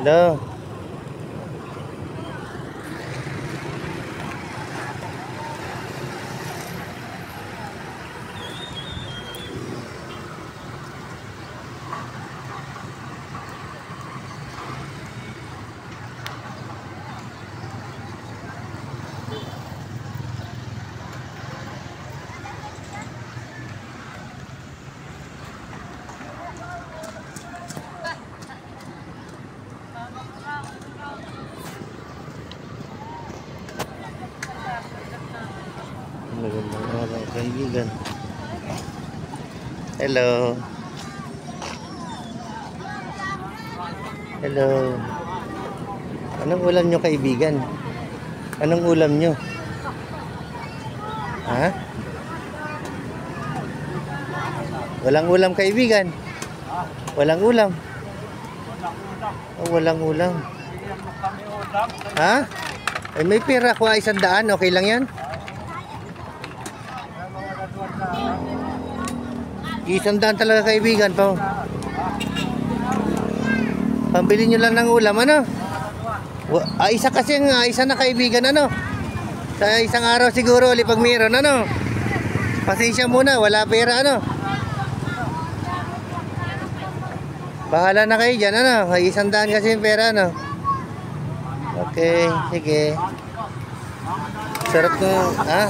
Hello. Magandang araw, kaibigan. Hello. Hello. Anong ulam nyo, kaibigan? Anong ulam nyo? Ha? Walang ulam, kaibigan? Walang ulam? Oh, walang ulam. Ha? Eh, may pera ko 100. Okay lang yan? 100 talaga, kaibigan po. Pambili nyo lang ng ulam, ano? Isa kasi isa na, kaibigan, ano? Sa isang araw siguro, pag mayroon, ano? Pasensya muna, wala pera, ano? Bahala na kayo dyan, ano? 100 kasi yung pera, ano? Okay, sige. Sarap na, ha?